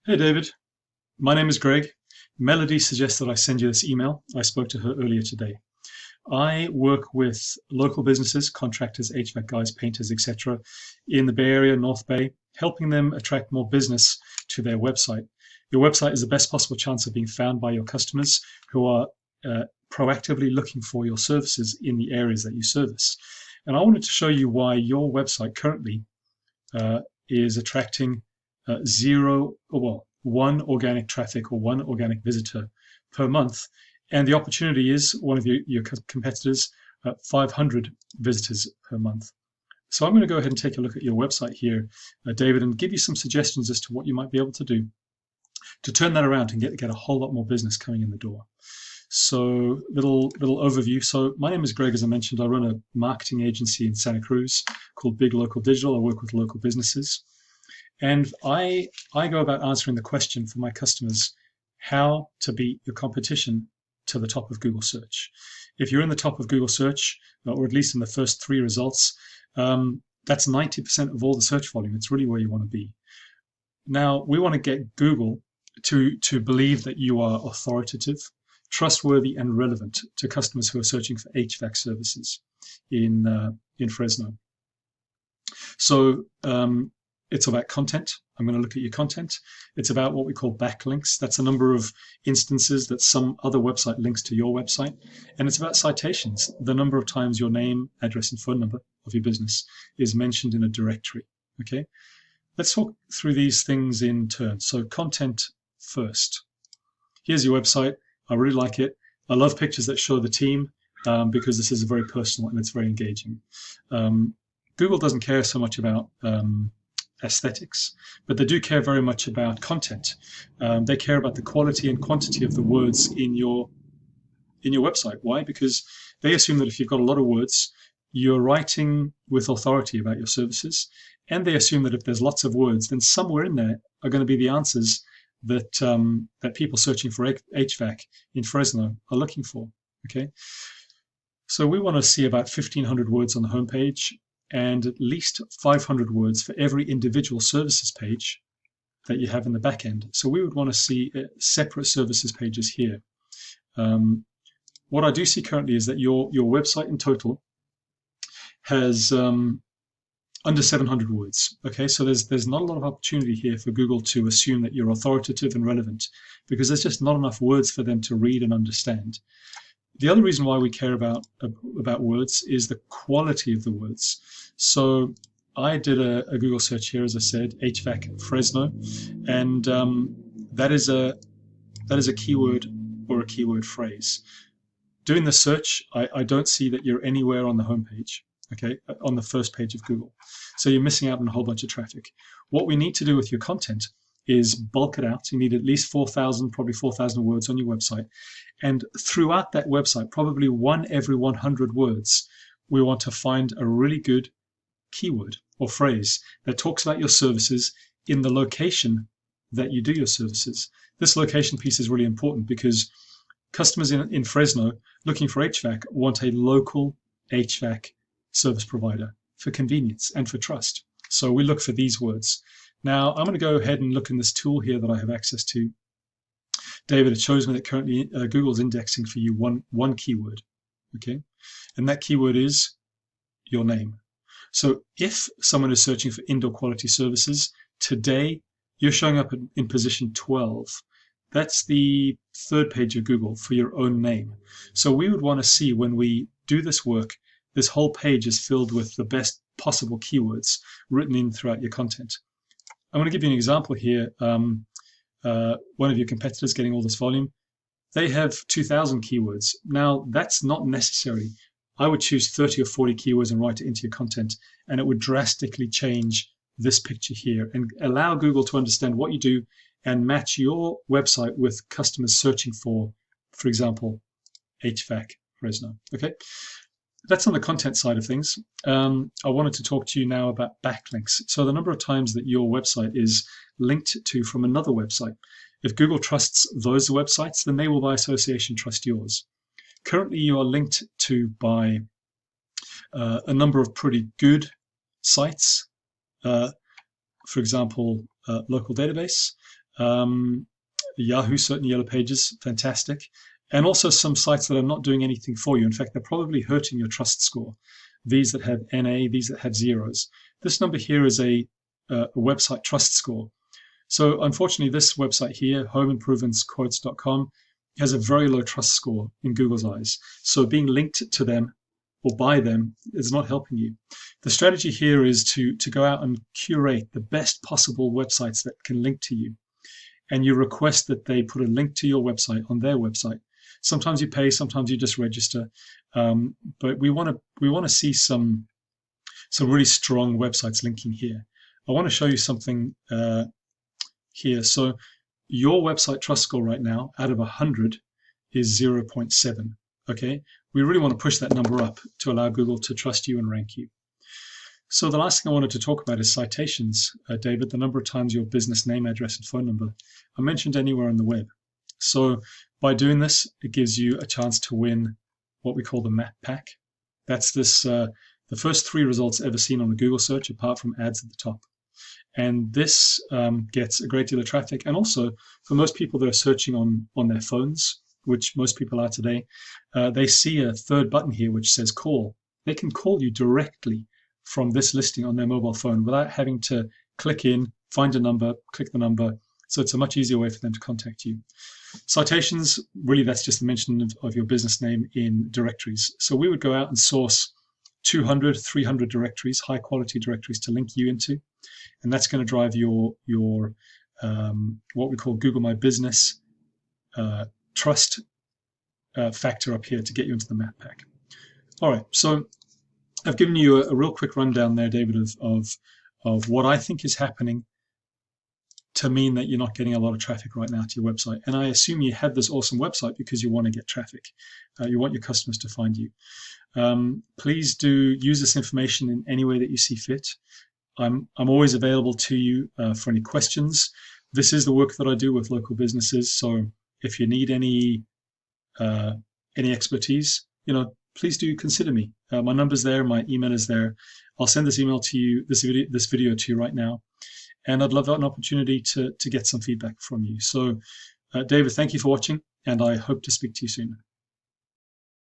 Hey David, my name is Greg. Melody suggested I send you this email. I spoke to her earlier today. I work with local businesses, contractors, HVAC guys, painters, etc., in the Bay Area, North Bay, helping them attract more business to their website. Your website is the best possible chance of being found by your customers who are proactively looking for your services in the areas that you service. And I wanted to show you why your website currently is attracting zero, or well, one organic traffic or one organic visitor per month. And the opportunity is one of your competitors, 500 visitors per month. So I'm going to go ahead and take a look at your website here, David, and give you some suggestions as to what you might be able to do to turn that around and get a whole lot more business coming in the door. So little overview. So my name is Greg, as I mentioned. I run a marketing agency in Santa Cruz called Big Local Digital. I work with local businesses. And I go about answering the question for my customers, how to beat your competition to the top of Google search. If you're in the top of Google search, or at least in the first three results, that's 90% of all the search volume. It's really where you want to be. Now, we want to get Google to believe that you are authoritative, trustworthy, and relevant to customers who are searching for HVAC services in Fresno. So it's about content. I'm going to look at your content. It's about what we call backlinks. That's a number of instances that some other website links to your website. And it's about citations, the number of times your name, address, and phone number of your business is mentioned in a directory. Okay, let's talk through these things in turn. So content first. Here's your website. I really like it. I love pictures that show the team because this is very personal and it's very engaging. Google doesn't care so much about aesthetics, but they do care very much about content. They care about the quality and quantity of the words in your website. Why? Because they assume that if you've got a lot of words, you're writing with authority about your services, and they assume that if there's lots of words, then somewhere in there are going to be the answers that that people searching for HVAC in Fresno are looking for. Okay, so we want to see about 1,500 words on the homepage, and at least 500 words for every individual services page that you have in the back end. So we would want to see separate services pages here. What I do see currently is that your website in total has under 700 words. Okay, so there's not a lot of opportunity here for Google to assume that you're authoritative and relevant, because there's just not enough words for them to read and understand. The other reason why we care about words is the quality of the words. So I did a Google search here, as I said, HVAC Fresno, and that is a keyword or a keyword phrase. Doing the search, I don't see that you're anywhere on the homepage, okay, on the first page of Google. So you're missing out on a whole bunch of traffic. What we need to do with your content is bulk it out. You need at least 4,000, probably 4,000 words on your website. And throughout that website, probably one every 100 words, we want to find a really good keyword or phrase that talks about your services in the location that you do your services. This location piece is really important because customers in Fresno looking for HVAC want a local HVAC service provider for convenience and for trust. So we look for these words. Now, I'm going to go ahead and look in this tool here that I have access to. David, it shows me that currently Google's indexing for you one keyword, okay? And that keyword is your name. So if someone is searching for indoor quality services, today you're showing up in position 12. That's the third page of Google for your own name. So we would want to see when we do this work, this whole page is filled with the best possible keywords written in throughout your content. I'm going to give you an example here. One of your competitors getting all this volume, they have 2,000 keywords. Now, that's not necessary. I would choose 30 or 40 keywords and write it into your content, and it would drastically change this picture here and allow Google to understand what you do and match your website with customers searching for example, HVAC Fresno. Okay, that's on the content side of things. I wanted to talk to you now about backlinks. So the number of times that your website is linked to from another website. If Google trusts those websites, then they will by association trust yours. Currently, you are linked to by a number of pretty good sites. For example, local database. Yahoo, certain Yellow Pages, fantastic. And also some sites that are not doing anything for you. In fact, they're probably hurting your trust score. These that have NA, these that have zeros. This number here is a website trust score. So unfortunately, this website here, homeimprovementsquotes.com, has a very low trust score in Google's eyes. So being linked to them or by them is not helping you. The strategy here is to go out and curate the best possible websites that can link to you. And you request that they put a link to your website on their website. Sometimes you pay, sometimes you just register. But we want to see some really strong websites linking here. I want to show you something here. So your website trust score right now out of 100 is 0.7. Okay, we really want to push that number up to allow Google to trust you and rank you. So the last thing I wanted to talk about is citations, David, the number of times your business name, address, and phone number are mentioned anywhere on the web. So by doing this, it gives you a chance to win what we call the map pack. That's the first 3 results ever seen on a Google search, apart from ads at the top. And this gets a great deal of traffic. And also, for most people that are searching on their phones, which most people are today, they see a third button here which says call. They can call you directly from this listing on their mobile phone without having to click in, find a number, click the number. So it's a much easier way for them to contact you. Citations, really that's just the mention of your business name in directories. So we would go out and source 200, 300 directories, high quality directories to link you into. And that's going to drive your what we call Google My Business trust factor up here to get you into the map pack. All right, so I've given you a real quick rundown there, David, of what I think is happening to mean that you're not getting a lot of traffic right now to your website. And I assume you have this awesome website because you want to get traffic. You want your customers to find you. Please do use this information in any way that you see fit. I'm always available to you for any questions. This is the work that I do with local businesses. So if you need any expertise, please do consider me. My number's there, my email is there. I'll send this email to you, this video to you right now. And I'd love an opportunity to get some feedback from you. So, David, thank you for watching, and I hope to speak to you soon.